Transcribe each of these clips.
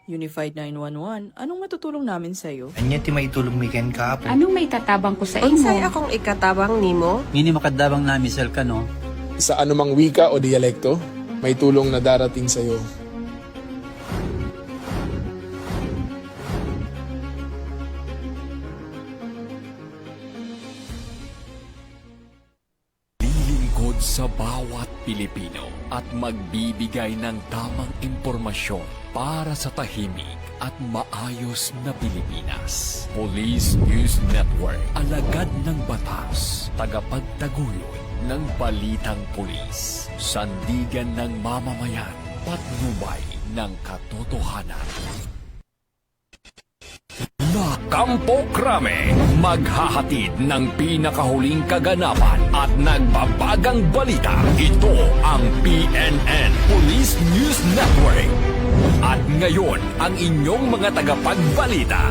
Unified 911, anong matutulong namin sa'yo? Anya ti maitulong mi ken kapo. Anong may tatabang ko sa Unsay imo? akong ikatabang nimo? Ngini makadabang namisal ka no? Sa anumang wika o dialekto, may tulong na darating sa iyo. Lilingkod sa bawat Pilipino at magbibigay ng tamang impormasyon para sa tahimik at maayos na Pilipinas. Police News Network, alagad ng batas, tagapagtaguyod ng balitang pulis, sandigan ng mamamayan, patnubay ng katotohanan. Kampo Krame, maghahatid ng pinakahuling kaganapan at nagbabagang balita. Ito ang PNN Police News Network. At ngayon, ang inyong mga tagapagbalita.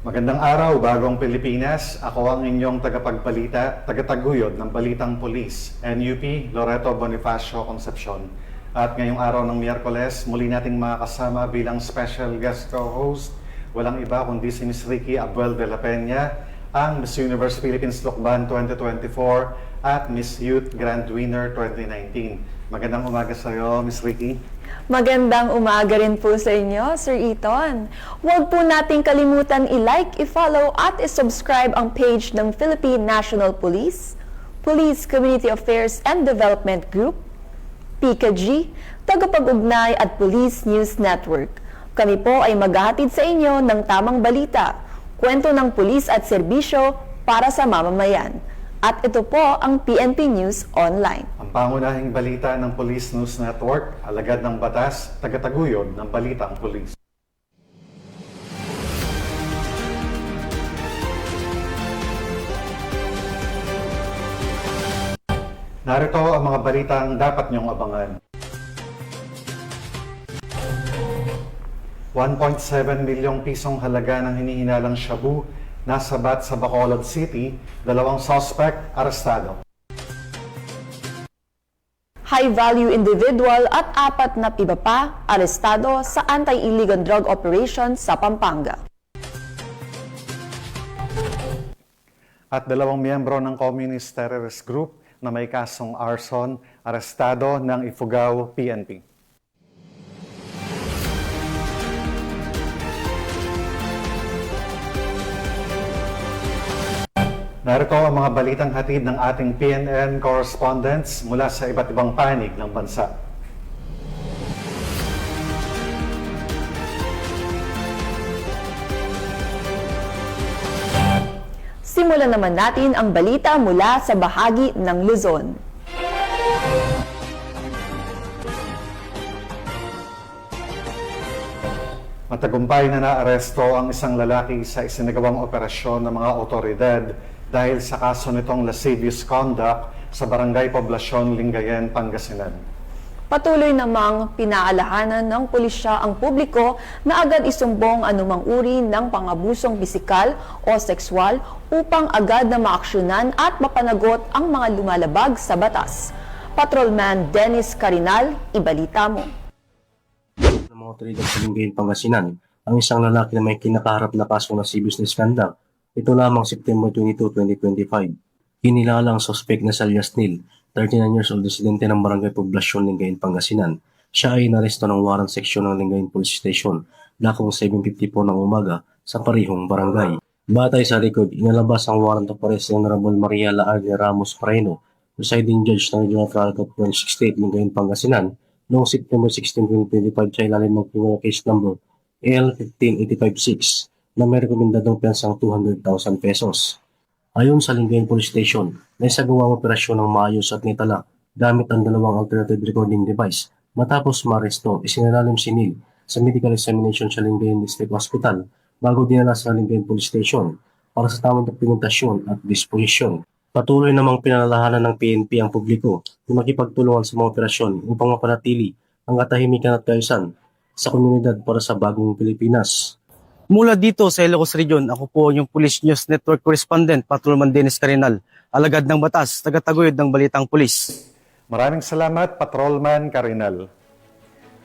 Magandang araw, Bagong Pilipinas. Ako ang inyong tagapagbalita, tagataguyod ng Balitang Pulis, NUP Loreto Bonifacio Concepcion. At ngayong araw ng Miyerkules, muli nating makakasama bilang special guest co-host, walang iba kundi si Ms. Ricky Abuel de la Peña, ang Miss Universe Philippines Lokban 2024 at Miss Youth Grand Winner 2019. Magandang umaga sa iyo, Miss Ricky. Magandang umaga rin po sa inyo, Sir Eton. Huwag po nating kalimutan i-like, i-follow at i-subscribe ang page ng Philippine National Police, Police Community Affairs and Development Group, PKG, Tagapag-ugnay at Police News Network. Kami po ay maghahatid sa inyo ng tamang balita, kwento ng pulis at serbisyo para sa mamamayan. At ito po ang PNP News Online. Ang pangunahing balita ng Police News Network, alagad ng batas, tagataguyod ng balitang pulis. Narito ang mga balitang dapat niyong abangan. 1.7 milyong pisong halaga ng hinihinalang shabu nasabat sa Bacolod City, 2 suspect arestado. High-value individual at 4 na iba pa arestado sa anti-illegal drug operation sa Pampanga. At 2 miyembro ng Communist Terrorist Group na may kasong arson, arestado ng Ifugao PNP. Narito ang mga balitang hatid ng ating PNN correspondents mula sa iba't ibang panig ng bansa. Simulan naman natin ang balita mula sa bahagi ng Luzon. Matagumpay na naaresto ang isang lalaki sa isinagawang operasyon ng mga otoridad dahil sa kaso nitong lascivious conduct sa Barangay Poblacion, Lingayen, Pangasinan. Patuloy namang pinaalahanan ng pulisya ang publiko na agad isumbong anumang uri ng pang-abusong pisikal o sexual upang agad na maaksyonan at mapanagot ang mga lumalabag sa batas. Patrolman Dennis Carinal, ibalita mo. Ng mga otoridad sa Lingayen, Pangasinan, ang isang lalaki na may kinakaharap na kasong lascivious misconduct. Ito lamang September 22, 2025. Kinilala ang suspect na si Alias Neil, 39 years old, residente ng Barangay Poblacion, Lingayen, Pangasinan. Siya ay inaresto ng warrant section ng Lingayen Police Station, dakong 7:50 po ng umaga sa parihong barangay. Batay sa record, inalabas ang warrant of arrest ng Honorable Maria Laarne Ramos Moreno, presiding judge ng Regional Trial Court 168, Lingayen, Pangasinan, noong September 16, 2025 sa ilalim ng criminal case number L15856 na may rekomendadong pensang 200,000 pesos. Ayon sa Lingayen Police Station, naisagawa ang operasyon ng maayos at nitala gamit ang 2 alternative recording device. Matapos maresto, isinalalim si Neil sa medical examination sa Lingayen District Hospital bago dinala sa Lingayen Police Station para sa tamang dokumentasyon at disposisyon. Patuloy namang pinalalahanan ng PNP ang publiko na makipagtulungan sa mga operasyon upang mapanatili ang katahimikan at kaayusan sa komunidad para sa bagong Pilipinas. Mula dito sa Ilocos Region, ako po yung Police News Network Correspondent, Patrolman Dennis Carinal, alagad ng batas, tagataguyod ng balitang pulis. Maraming salamat, Patrolman Carinal.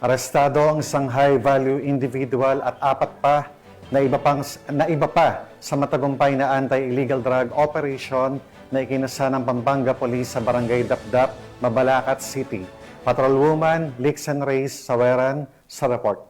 Arestado ang isang high-value individual at apat pa na iba pa sa matagumpay na anti-illegal drug operation na ikinasa ng Pampanga Police sa Barangay Dapdap, Mabalacat City. Patrolwoman Lixen Reyes Saweran sa report.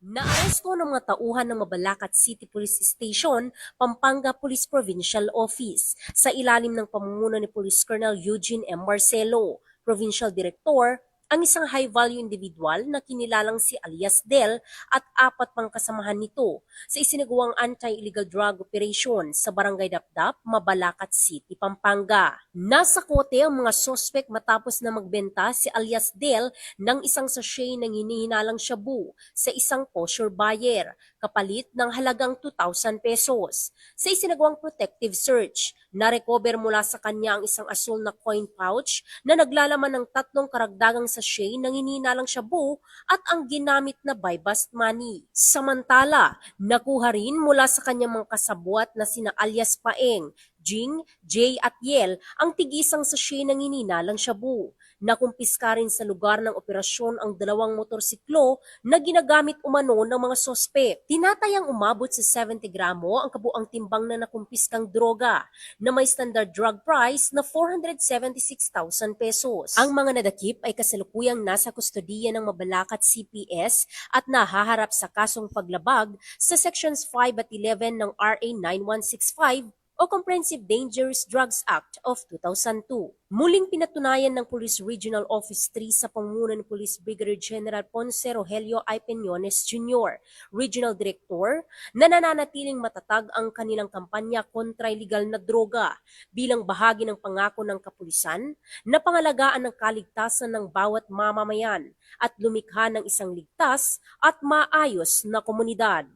Naaresto ng mga tauhan ng Mabalacat City Police Station, Pampanga Police Provincial Office sa ilalim ng pamumuno ni Police Colonel Eugene M. Marcelo, Provincial Director, ang isang high-value individual na kinilalang si alias Del at apat pang kasamahan nito sa isinagawang anti-illegal drug operation sa Barangay Dapdap, Mabalacat City, Pampanga. Nasa kote ang mga sospek matapos na magbenta si alias Del ng isang sachet ng hinihinalang shabu sa isang kosher buyer, kapalit ng halagang 2,000 pesos. Sa isinagawang protective search, na-recover mula sa kanya ang isang asul na coin pouch na naglalaman ng 3 karagdagang sachet ng hinihinalang shabu at ang ginamit na buy-bust money. Samantala, nakuha rin mula sa kanyang mga kasabwat na sina alias Paeng, Jing, Jay at Yel ang tig-isang sachet ng hinihinalang shabu. Nakumpiska rin sa lugar ng operasyon ang 2 motorsiklo na ginagamit umano ng mga sospek. Tinatayang umabot sa 70 gramo ang kabuang timbang na nakumpiskang droga na may standard drug price na 476,000 pesos. Ang mga nadakip ay kasalukuyang nasa kustodiya ng Mabalacat CPS at nahaharap sa kasong paglabag sa Sections 5 at 11 ng RA 9165 o Comprehensive Dangerous Drugs Act of 2002. Muling pinatunayan ng Police Regional Office 3 sa pamumuno ni Police Brigadier General Ponce Rogelio I. Peñones Jr., Regional Director, na nananatiling matatag ang kanilang kampanya kontra illegal na droga bilang bahagi ng pangako ng kapulisan na pangalagaan ng kaligtasan ng bawat mamamayan at lumikha ng isang ligtas at maayos na komunidad.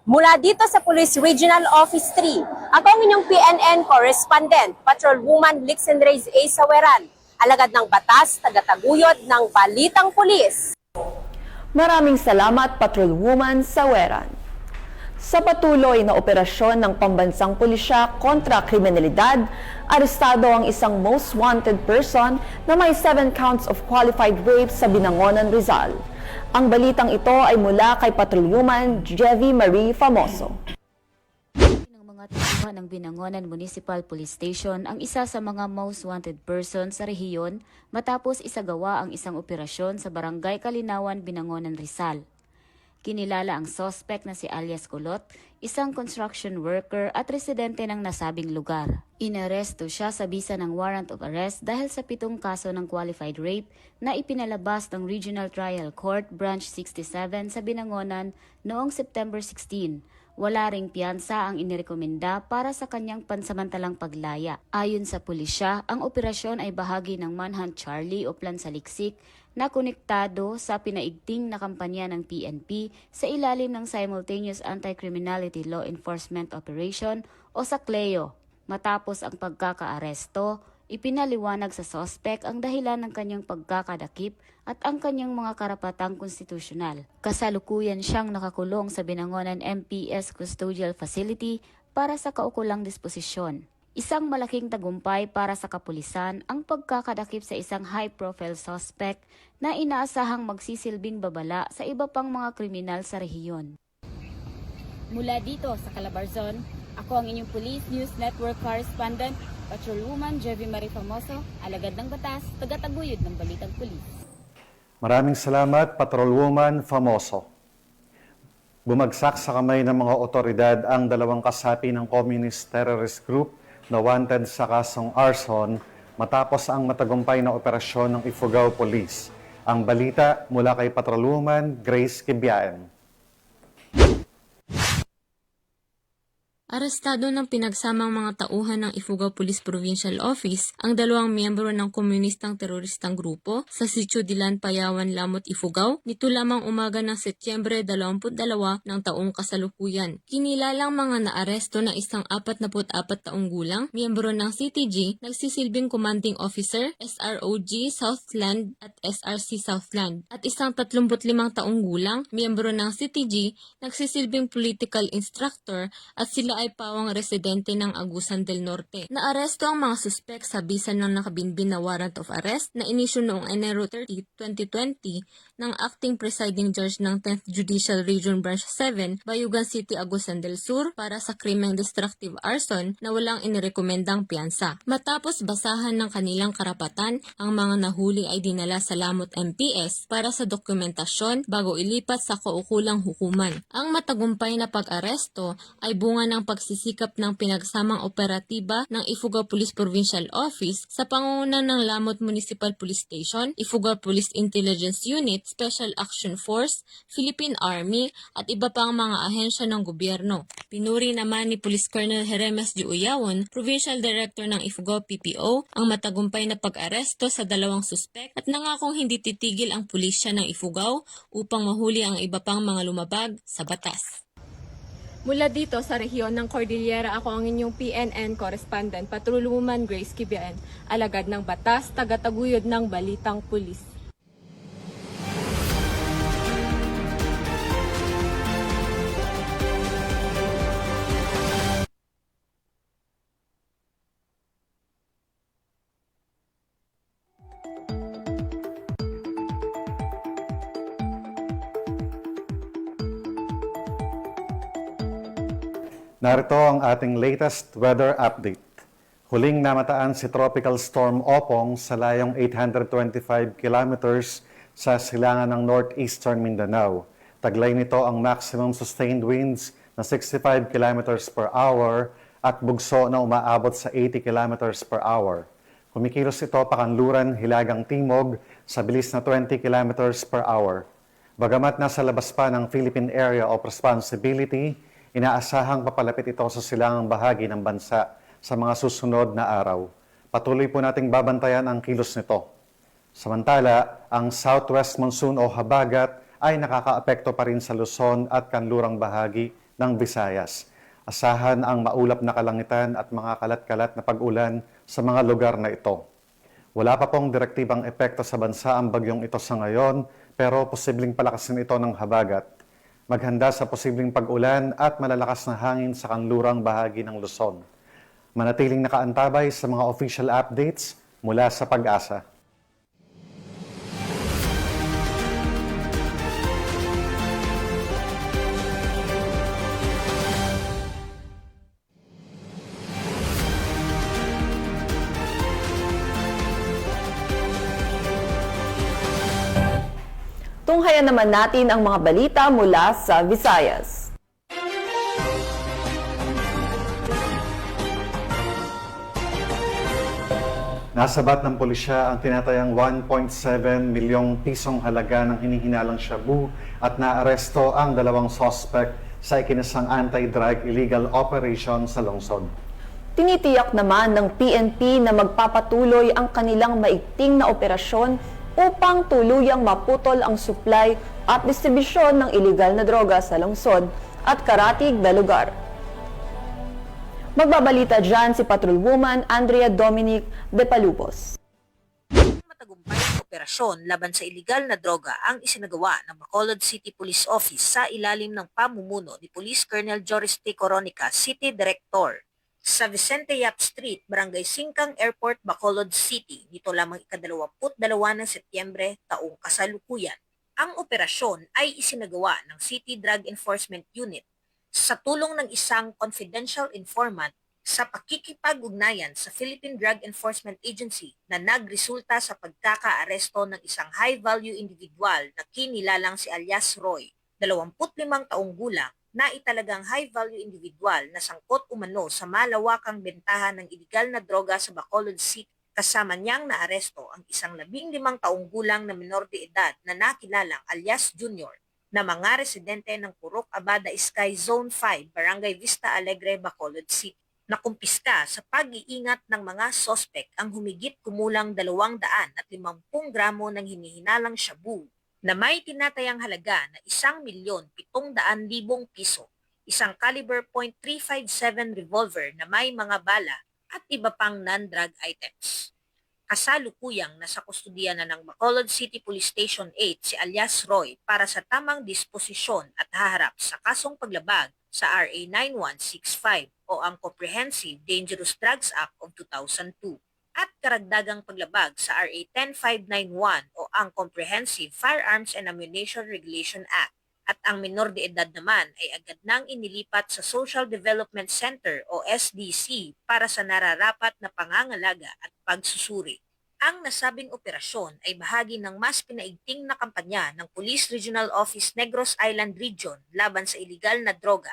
Mula dito sa Police Regional Office 3, ako ang inyong PNN Correspondent, Patrolwoman Lixen Reyes A. Saweran, alagad ng batas, tagataguyod ng Balitang Pulis. Maraming salamat, Patrolwoman Saweran. Sa patuloy na operasyon ng pambansang pulisya kontra kriminalidad, arestado ang isang most wanted person na may 7 counts of qualified rape sa Binangonan, Rizal. Ang balitang ito ay mula kay Patrolwoman Jevie Marie Famoso. Ng mga tauhan ng Binangonan Municipal Police Station ang isa sa mga most wanted person sa rehiyon matapos isagawa ang isang operasyon sa Barangay Kalinawan, Binangonan, Rizal. Kinilala ang suspect na si alias Kulot, isang construction worker at residente ng nasabing lugar. Inaresto siya sa bisa ng warrant of arrest dahil sa 7 kaso ng qualified rape na ipinalabas ng Regional Trial Court Branch 67 sa Binangonan noong September 16. Wala ring piyansa ang inirekomenda para sa kanyang pansamantalang paglaya. Ayon sa pulisya, ang operasyon ay bahagi ng Manhunt Charlie o Plan Saliksik na konektado sa pinaigting na kampanya ng PNP sa ilalim ng Simultaneous Anti-Criminality Law Enforcement Operation o sa CLEO. Matapos ang pagkakaaresto, ipinaliwanag sa sospek ang dahilan ng kanyang pagkakadakip at ang kanyang mga karapatang konstitusyonal. Kasalukuyan siyang nakakulong sa Binangonan MPS Custodial Facility para sa kaukulang disposisyon. Isang malaking tagumpay para sa kapulisan ang pagkakadakip sa isang high-profile suspect na inaasahang magsisilbing babala sa iba pang mga kriminal sa rehiyon. Mula dito sa Calabarzon, ako ang inyong Police News Network Correspondent, Patrolwoman Jevie Marie Famoso, alagad ng batas, tagataguyod ng Balitang Pulis. Maraming salamat, Patrolwoman Famoso. Bumagsak sa kamay ng mga otoridad ang 2 kasapi ng Communist Terrorist Group na wanted sa kasong arson matapos ang matagumpay na operasyon ng Ifugao Police. Ang balita mula kay Patrolwoman Grace Kibiaen. Arestado ng pinagsamang mga tauhan ng Ifugao Police Provincial Office ang 2 miyembro ng komunistang teroristang grupo sa Sitio Dilan, Payawan, Lamot, Ifugao nito lamang umaga ng Setyembre 22 ng taong kasalukuyan. Kinilalang mga naaresto na isang 44 taong gulang, miyembro ng CTG, nagsisilbing commanding officer, SROG Southland at SRC Southland, at isang 35 taong gulang, miyembro ng CTG, nagsisilbing political instructor at sila ay pawang residente ng Agusan del Norte. Naaresto ang mga suspek sa bisa ng nakabinbin na warrant of arrest na inisyu noong Enero 30, 2020 ng Acting Presiding Judge ng 10th Judicial Region Branch 7, Bayugan City, Agusan del Sur para sa krimeng destructive arson na walang inirekomendang piyansa. Matapos basahan ng kanilang karapatan, ang mga nahuli ay dinala sa Lamot MPS para sa dokumentasyon bago ilipat sa kaukulang hukuman. Ang matagumpay na pag-aresto ay bunga ng pagsisikap ng pinagsamang operatiba ng Ifugao Police Provincial Office sa pangunguna ng Lamot Municipal Police Station, Ifugao Police Intelligence Unit, Special Action Force, Philippine Army at iba pang mga ahensya ng gobyerno. Pinuri naman ni Police Colonel Jeremes G. Uyawon, Provincial Director ng Ifugao PPO, ang matagumpay na pag-aresto sa dalawang suspek at nangakong hindi titigil ang pulisya ng Ifugao upang mahuli ang iba pang mga lumabag sa batas. Mula dito sa rehiyon ng Cordillera, ako ang inyong PNN correspondent, Patrolwoman Grace Kibian, alagad ng batas, tagataguyod ng Balitang Pulis. Narito ang ating latest weather update. Huling namataan si Tropical Storm Opong sa layong 825 kilometers sa silangan ng northeastern Mindanao. Taglay nito ang maximum sustained winds na 65 kilometers per hour at bugso na umaabot sa 80 kilometers per hour. Kumikilos ito pakanluran hilagang timog sa bilis na 20 kilometers per hour. Bagamat nasa labas pa ng Philippine Area of Responsibility, inaasahang papalapit ito sa silangang bahagi ng bansa sa mga susunod na araw. Patuloy po nating babantayan ang kilos nito. Samantala, ang southwest monsoon o habagat ay nakakaapekto pa rin sa Luzon at kanlurang bahagi ng Visayas. Asahan ang maulap na kalangitan at mga kalat-kalat na pag-ulan sa mga lugar na ito. Wala pa pong direktibang epekto sa bansa ang bagyong ito sa ngayon, pero posibleng palakasin ito ng habagat. Maghanda sa posibleng pag-ulan at malalakas na hangin sa kanlurang bahagi ng Luzon. Manatiling nakaantabay sa mga official updates mula sa Pag-asa. Tunghayan naman natin ang mga balita mula sa Visayas. Nasabat ng pulisya ang tinatayang 1.7 milyong pisong halaga ng hinihinalang shabu at naaresto ang dalawang suspect sa ikinasang anti-drug illegal operation sa lungsod. Tinitiyak naman ng PNP na magpapatuloy ang kanilang maigting na operasyon upang tuluyang maputol ang supply at distribusyon ng iligal na droga sa lungsod at karatig na lugar. Magbabalita dyan si Patrolwoman Andrea Dominic de Palupos. Matagumpay na operasyon laban sa iligal na droga ang isinagawa ng Bacolod City Police Office sa ilalim ng pamumuno ni Police Colonel Joris T. Coronica, City Director, sa Vicente Yap Street, Barangay Singkang Airport, Bacolod City, nito lamang ika-22 ng Setyembre taong kasalukuyan. Ang operasyon ay isinagawa ng City Drug Enforcement Unit sa tulong ng isang confidential informant sa pakikipag-ugnayan sa Philippine Drug Enforcement Agency na nagresulta sa pagkaka-aresto ng isang high-value individual na kinilalang si alias Roy, 25 taong gulang, na italagang high-value individual na sangkot umano sa malawakang bentahan ng iligal na droga sa Bacolod City. Kasama niyang naaresto ang isang 15 taong gulang na menor de edad na nakilalang alias Junior na mga residente ng Purok Abada Sky Zone 5, Barangay Vista Alegre, Bacolod City. Nakumpiska sa pag-iingat ng mga sospek ang humigit kumulang 250 gramo ng hinihinalang shabu na may tinatayang halaga na 1,700,000 piso, isang caliber .357 revolver na may mga bala at iba pang non-drug items. Kasalukuyang nasa kustodiya na ng Bacolod City Police Station 8 si alias Roy para sa tamang disposisyon at haharap sa kasong paglabag sa RA 9165 o ang Comprehensive Dangerous Drugs Act of 2002 at karagdagang paglabag sa RA 10591 o ang Comprehensive Firearms and Ammunition Regulation Act. At ang minor de edad naman ay agad nang inilipat sa Social Development Center o SDC para sa nararapat na pangangalaga at pagsusuri. Ang nasabing operasyon ay bahagi ng mas pinaigting na kampanya ng Police Regional Office Negros Island Region laban sa iligal na droga,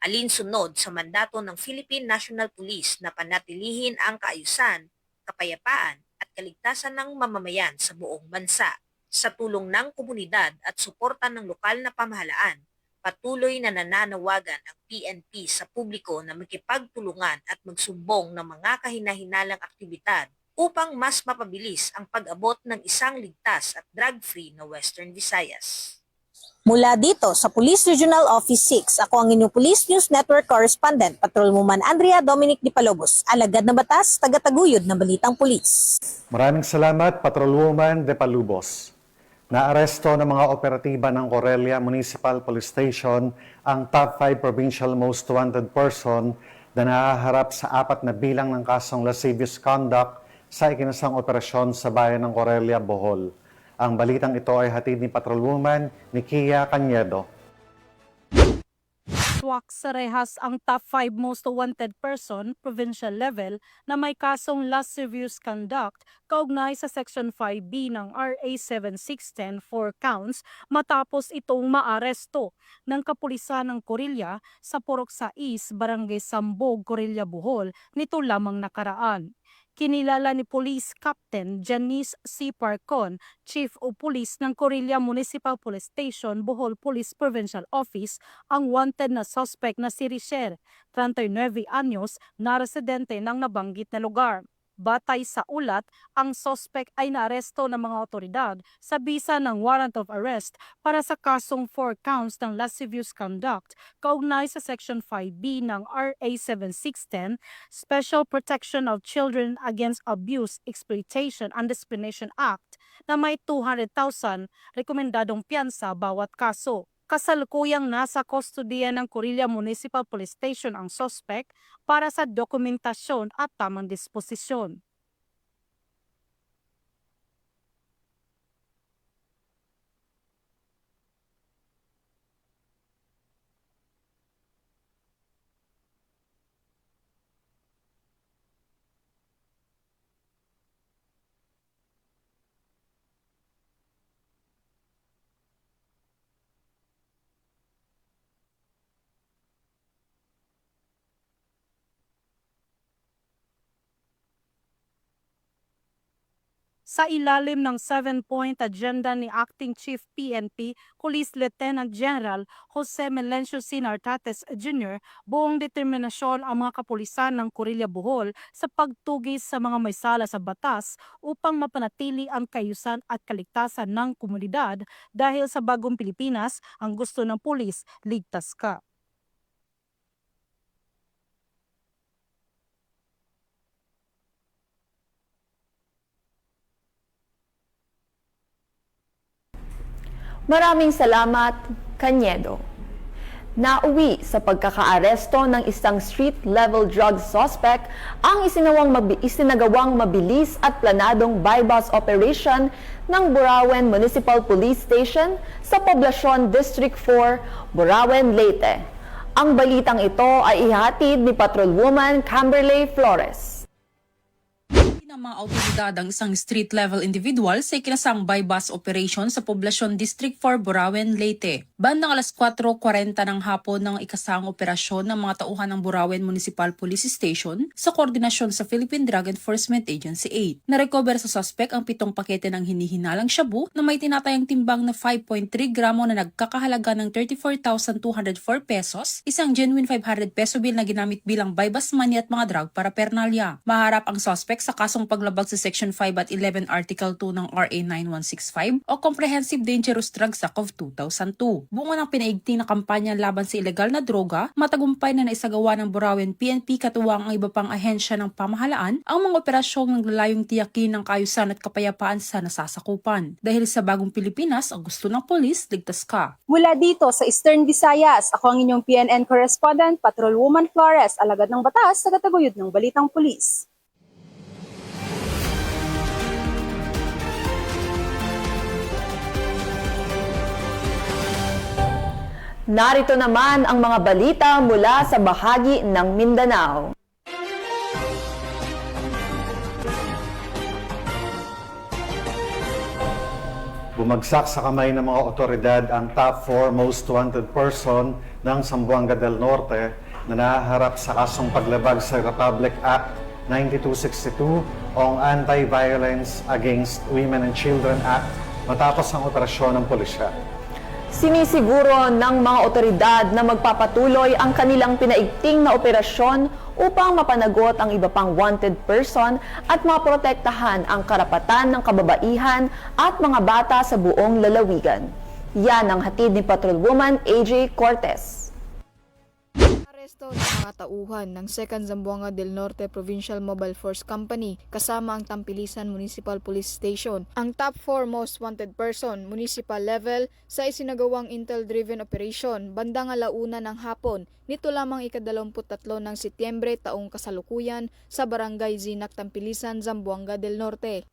alinsunod sa mandato ng Philippine National Police na panatilihin ang kaayusan, kapayapaan at kaligtasan ng mamamayan sa buong bansa. Sa tulong ng komunidad at suporta ng lokal na pamahalaan, patuloy na nananawagan ang PNP sa publiko na makipagtulungan at magsumbong ng mga kahinahinalang aktibidad upang mas mapabilis ang pag-abot ng isang ligtas at drug-free na Western Visayas. Mula dito sa Police Regional Office 6, ako ang inyong Police News Network Correspondent, Patrolwoman Andrea Dominic Di Palobos, alagad ng batas, tagataguyod ng Balitang Pulis. Maraming salamat, Patrolwoman De Palubos. Naaresto ng mga operatiba ng Corelia Municipal Police Station ang top 5 provincial most wanted person na nahaharap sa 4 na bilang ng kasong lascivious conduct sa ikinasang operasyon sa bayan ng Corelia, Bohol. Ang balitang ito ay hatid ni Patrolwoman Nikia Cañedo. Swak sa rehas ang top 5 most wanted person, provincial level, na may kasong lascivious conduct kaugnay sa Section 5B ng RA 7610 for counts matapos itong maaresto ng kapulisan ng Corelia sa Purok 6, Barangay Sambog, Corelia, Bohol nito lamang nakaraan. Kinilala ni Police Captain Janice C. Parcon, Chief of Police ng Corelia Municipal Police Station, Bohol Police Provincial Office, ang wanted na suspect na si Richelle, 39 anyos, na residente ng nabanggit na lugar. Batay sa ulat, ang suspect ay naaresto ng mga otoridad sa bisa ng warrant of arrest para sa kasong 4 counts ng lascivious conduct kaugnay sa Section 5B ng RA 7610, Special Protection of Children Against Abuse, Exploitation and Discrimination Act na may 200,000 rekomendadong piyansa bawat kaso. Kasalukuyang nasa kustodiya ng Corelia Municipal Police Station ang suspect para sa dokumentasyon at tamang disposisyon. Sa ilalim ng 7-point agenda ni Acting Chief PNP, Police Lieutenant General Jose Melencio C. Nartates Jr., buong determinasyon ang mga kapulisan ng Corelia, Bohol sa pagtugis sa mga may sala sa batas upang mapanatili ang kaayusan at kaligtasan ng komunidad dahil sa bagong Pilipinas, ang gusto ng pulis, ligtas ka. Maraming salamat, Cañedo. Nauwi sa pagkakaaresto ng isang street-level drug suspect ang isinagawang mabilis at planadong bypass operation ng Burauen Municipal Police Station sa Poblacion District 4, Burauen, Leyte. Ang balitang ito ay ihatid ni Patrolwoman Camberley Flores. Ng mga autoridad ang isang street-level individual sa ikinasang bypass operation sa Poblacion District 4, Burauen, Leyte. Bandang alas 4:40 ng hapon ng ikasang operasyon ng mga tauhan ng Burauen Municipal Police Station sa koordinasyon sa Philippine Drug Enforcement Agency 8. Narecover sa suspect ang 7 pakete ng hinihinalang shabu na may tinatayang timbang na 5.3 gramo na nagkakahalaga ng 34,204 pesos, isang genuine 500 peso bill na ginamit bilang bypass money at mga drug paraphernalia. Maharap ang suspect sa kasong paglabag sa Section 5 at 11 Article 2 ng RA 9165 o Comprehensive Dangerous Drugs Act of 2002. bunga ng pinaigting na kampanya laban sa ilegal na droga, matagumpay na naisagawa ng Burauen PNP katuwang ang iba pang ahensya ng pamahalaan ang mga operasyong naglalayong tiyakin ng kaayusan at kapayapaan sa nasasakupan. Dahil sa bagong Pilipinas, ang gusto ng polis, ligtas ka. Mula dito sa Eastern Visayas, ako ang inyong PNN correspondent, Patrolwoman Flores, alagad ng batas, tagataguyod ng Balitang Pulis. Narito naman ang mga balita mula sa bahagi ng Mindanao. Bumagsak sa kamay ng mga otoridad ang top 4 most wanted person ng Zamboanga del Norte na nahaharap sa kasong paglabag sa Republic Act 9262 o ang Anti-Violence Against Women and Children Act matapos ang operasyon ng pulisya. Sinisiguro ng mga otoridad na magpapatuloy ang kanilang pinaigting na operasyon upang mapanagot ang iba pang wanted person at maprotektahan ang karapatan ng kababaihan at mga bata sa buong lalawigan. Yan ang hatid ni Patrolwoman AJ Cortez. Aresto ng mga tauhan ng 2nd Zamboanga del Norte Provincial Mobile Force Company kasama ang Tampilisan Municipal Police Station. Ang top 4 most wanted person, municipal level, sa isinagawang intel-driven operation bandang 1:00 ng hapon nito lamang ika-23 ng Setyembre taong kasalukuyan sa Barangay Zinac, Tampilisan, Zamboanga del Norte.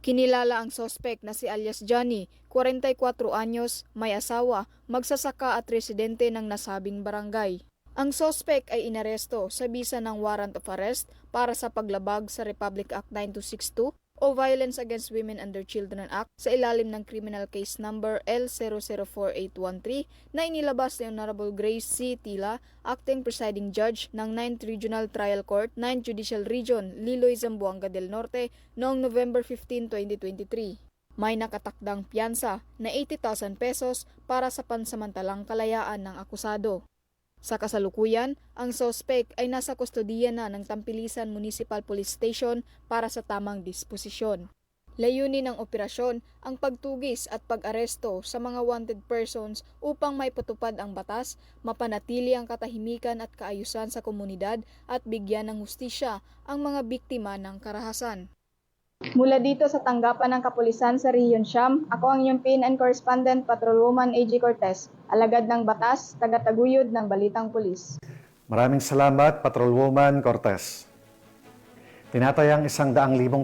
Kinilala ang sospek na si alias Johnny, 44 anyos, may asawa, magsasaka at residente ng nasabing barangay. Ang sospek ay inaresto sa bisa ng warrant of arrest para sa paglabag sa Republic Act 9262 o Violence Against Women and Children Act sa ilalim ng criminal case number L004813 na inilabas ni Honorable Grace C. Tila, acting presiding judge ng 9th Regional Trial Court, 9th Judicial Region, Liloy, Zamboanga del Norte noong November 15, 2023. May nakatakdang piyansa na 80,000 pesos para sa pansamantalang kalayaan ng akusado. Sa kasalukuyan, ang sospek ay nasa kustodiya na ng Tampilisan Municipal Police Station para sa tamang disposisyon. Layunin ng operasyon ang pagtugis at pag-aresto sa mga wanted persons upang maipatupad ang batas, mapanatili ang katahimikan at kaayusan sa komunidad at bigyan ng hustisya ang mga biktima ng karahasan. Mula dito sa tanggapan ng Kapulisan sa Region Siam, ako ang inyong PNN correspondent, Patrolwoman AJ Cortez, alagad ng batas, tagataguyod ng Balitang Pulis. Maraming salamat, Patrolwoman Cortez. Tinatayang 100,000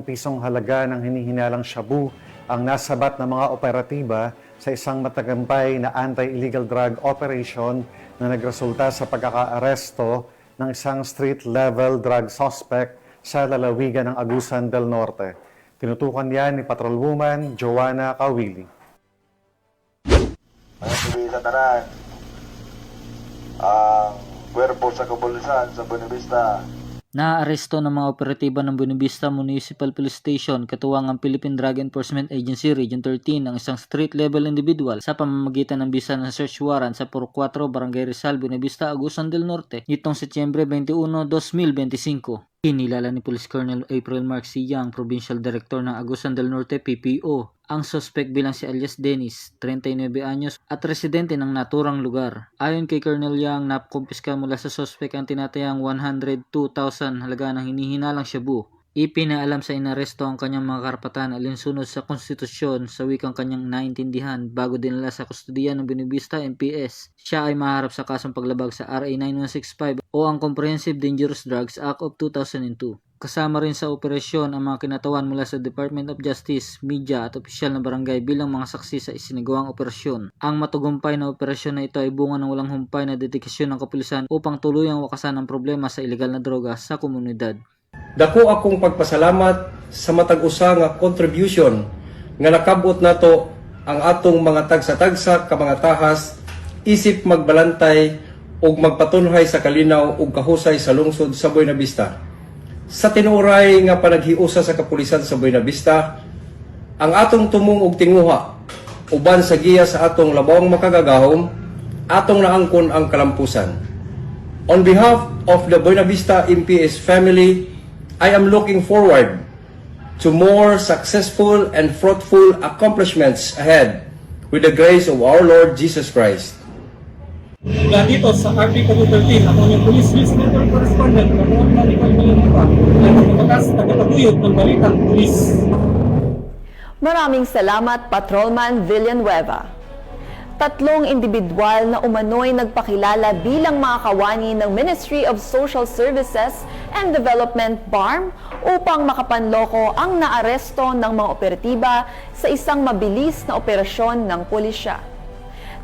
pisong halaga ng hinihinalang shabu ang nasabat ng mga operatiba sa isang matagumpay na anti-illegal drug operation na nagresulta sa pagkakaaresto ng isang street-level drug suspect sa lalawigan ng Agusan del Norte. Tinutukan yan ni Patrolwoman Joanna Kawili. Sabi sa tanan, ang kwerpo sa kapulisan sa Buenavista. Naaresto ng mga operatiba ng Buenavista Municipal Police Station katuwang ang Philippine Drug Enforcement Agency Region 13 ang isang street-level individual sa pamamagitan ng bisa ng search warrant sa Puro 4 Barangay Rizal, Buenavista, Agusan del Norte nitong Setyembre 21, 2025. Kinilala ni Police Colonel April Mark C. Yang, Provincial Director ng Agusan del Norte PPO, ang suspect bilang si alias Dennis, 39 anyos at residente ng naturang lugar. Ayon kay Colonel Yang, nakumpiska mula sa suspect ang tinatayang 102,000 halaga ng hinihinalang shabu. Ipinaalam sa inaresto ang kanyang mga karapatan alinsunod sa konstitusyon sa wikang kanyang naintindihan bago dinala sa kustodiya ng Buenavista MPS. Siya ay maharap sa kasong paglabag sa RA 9165 o ang Comprehensive Dangerous Drugs Act of 2002. Kasama rin sa operasyon ang mga kinatawan mula sa Department of Justice, media at opisyal na barangay bilang mga saksi sa isinagawang operasyon. Ang matagumpay na operasyon na ito ay bunga ng walang humpay na dedikasyon ng kapulisan upang tuluyang wakasan ang problema sa ilegal na droga sa komunidad. Dako akong pagpasalamat sa matag-usa nga contribution nga nakabot nato ang atong mga tagsa-tagsa ka mga tahas isip magbalantay ug magpatunhay sa kalinaw ug kahusay sa lungsod sa Buenavista. Sa tinuray nga panaghiusa sa kapulisan sa Buenavista, ang atong tumong ug tinguha uban sa giya sa atong labawang makagagahom, atong naangkon ang kalampusan. On behalf of the Buenavista MPS family, I am looking forward to more successful and fruitful accomplishments ahead with the grace of our Lord Jesus Christ. Mula dito sa RPW 13, ako yung Police News Network Correspondent na buong Malikal Malinapa ay magpapatas na kataguyod ng balitang pulis. Maraming salamat, Patrolman Villanueva. 3 individual na umano'y nagpakilala bilang mga kawani ng Ministry of Social Services and Development BARM upang makapanloko ang naaresto ng mga operatiba sa isang mabilis na operasyon ng pulisya.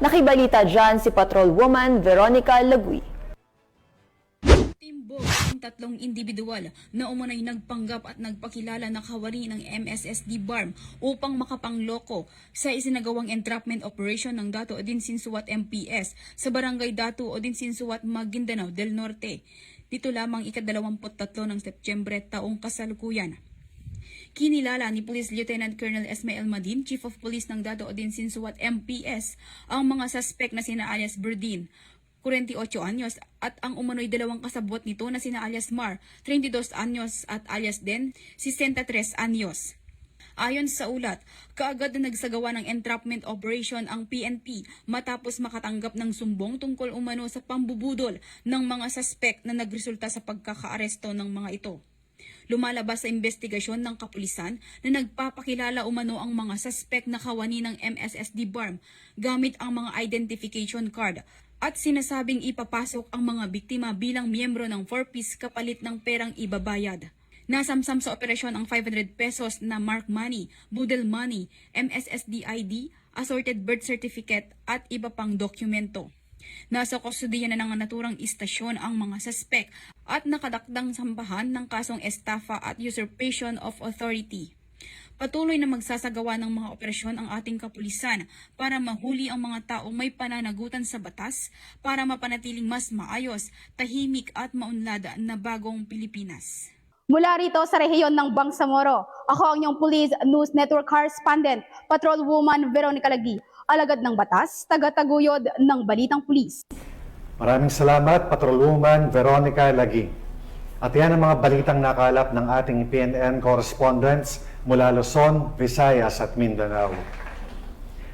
Nakibalita dyan si Patrolwoman Veronica Lagui. Timbog ang 3 individual na umunay nagpanggap at nagpakilala na kawani ng MSSD BARM upang makapangloko sa isinagawang entrapment operation ng Dato Odinsinsuat MPS sa Barangay Dato Odinsinsuat, Maguindanao del Norte. Dito lamang ika-23 ng Setyembre taong kasalukuyan. Kinilala ni Police Lieutenant Colonel Esmael Madin, Chief of Police ng Dato Odinsinsuat MPS, ang mga suspect na sina alias Berdin, 48 anyos, at ang umano'y 2 kasabwat nito na sina alias Mar, 32 anyos, at alias Den, 63 anyos. Ayon sa ulat, kaagad na nagsagawa ng entrapment operation ang PNP matapos makatanggap ng sumbong tungkol umano sa pambubudol ng mga suspect na nagresulta sa pagkakaaresto ng mga ito. Lumalabas sa investigasyon ng kapulisan na nagpapakilala umano ang mga suspect na kawani ng MSSD BARM gamit ang mga identification card at sinasabing ipapasok ang mga biktima bilang miyembro ng 4-piece kapalit ng perang ibabayad. Nasamsam sa operasyon ang 500 pesos na mark money, budel money, MSSD ID, assorted birth certificate at iba pang dokumento. Nasa kustudiya na ng naturang istasyon ang mga suspect at nakadakdang sambahan ng kasong estafa at usurpation of authority. Patuloy na magsasagawa ng mga operasyon ang ating kapulisan para mahuli ang mga taong may pananagutan sa batas para mapanatiling mas maayos, tahimik at maunlad na bagong Pilipinas. Mula rito sa rehiyon ng Bangsamoro, ako ang inyong Police News Network Correspondent, Patrolwoman Veronica Lagui, alagad ng batas, tagataguyod ng balitang pulis. Maraming salamat, Patrolwoman Veronica Lagui. At yan ang mga balitang nakalap ng ating PNN correspondents mula Luzon, Visayas at Mindanao.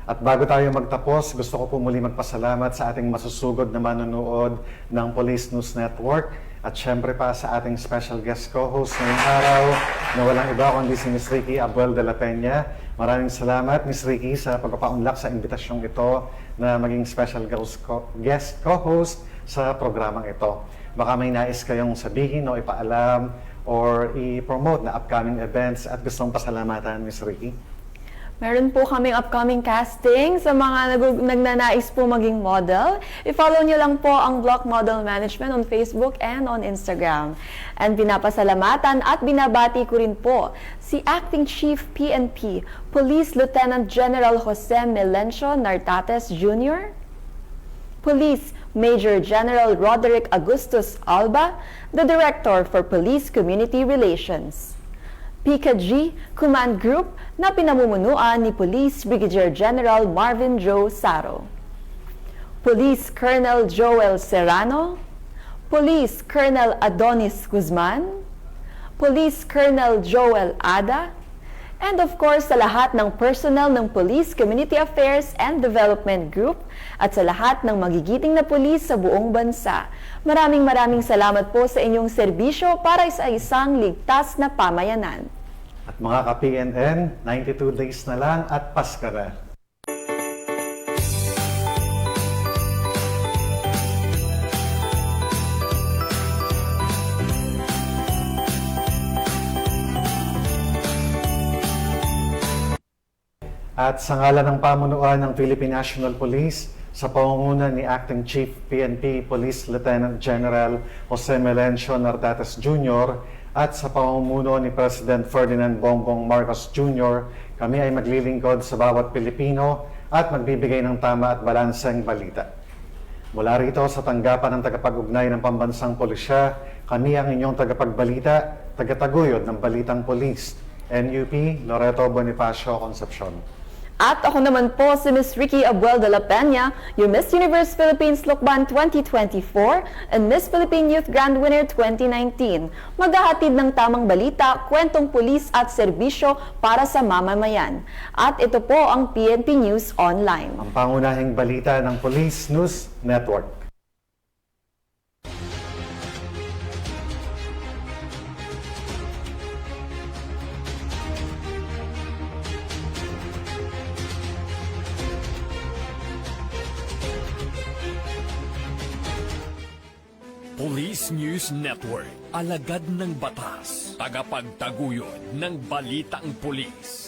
At bago tayo magtapos, gusto ko po muli magpasalamat sa ating masusugod na manonood ng Police News Network at syempre pa sa ating special guest co-host ngayong araw na walang iba kundi si Ms. Ricky Abuel de la Peña. Maraming salamat, Ms. Ricky, sa pagpapaunlak sa imbitasyong ito na maging special guest co-host sa programang ito. Baka may nais kayong sabihin o ipaalam or i-promote na upcoming events at gustong pasalamatan, Ms. Ricky? Meron po kaming upcoming casting sa mga nagnanais po maging model. I-follow nyo lang po ang Block Model Management on Facebook and on Instagram. And pinapasalamatan at binabati ko rin po si Acting Chief PNP, Police Lieutenant General Jose Melencio Nartates Jr., Police Major General Roderick Augustus Alba, the Director for Police Community Relations. PKG Command Group na pinamumunuan ni Police Brigadier General Marvin Joe Saro. Police Colonel Joel Serrano, Police Colonel Adonis Guzman, Police Colonel Joel Ada, and of course sa lahat ng personnel ng Police Community Affairs and Development Group at sa lahat ng magigiting na pulis sa buong bansa. Maraming salamat po sa inyong serbisyo para sa isang ligtas na pamayanan. At mga ka-PNN, 92 days na lang at Pasko na. At sa ngalan ng pamunuan ng Philippine National Police, sa pangunguna ni Acting Chief PNP Police Lieutenant General Jose Melencio Nartates Jr. at sa pamumuno ni President Ferdinand Bongbong Marcos Jr., kami ay maglilingkod sa bawat Pilipino at magbibigay ng tama at balanseng balita. Mula rito sa tanggapan ng tagapag-ugnay ng Pambansang Pulisya, kami ang inyong tagapagbalita, tagataguyod ng Balitang Pulis, NUP Loreto Bonifacio Concepcion. At ako naman po si Miss Ricky Abuel de la Peña, your Miss Universe Philippines Lukban 2024 and Miss Philippine Youth Grand Winner 2019. Maghahatid ng tamang balita, kwentong pulis at serbisyo para sa mamamayan. At ito po ang PNP News Online. Ang pangunahing balita ng Police News Network. Police News Network, alagad ng batas, tagapagtaguyod ng balitang pulis.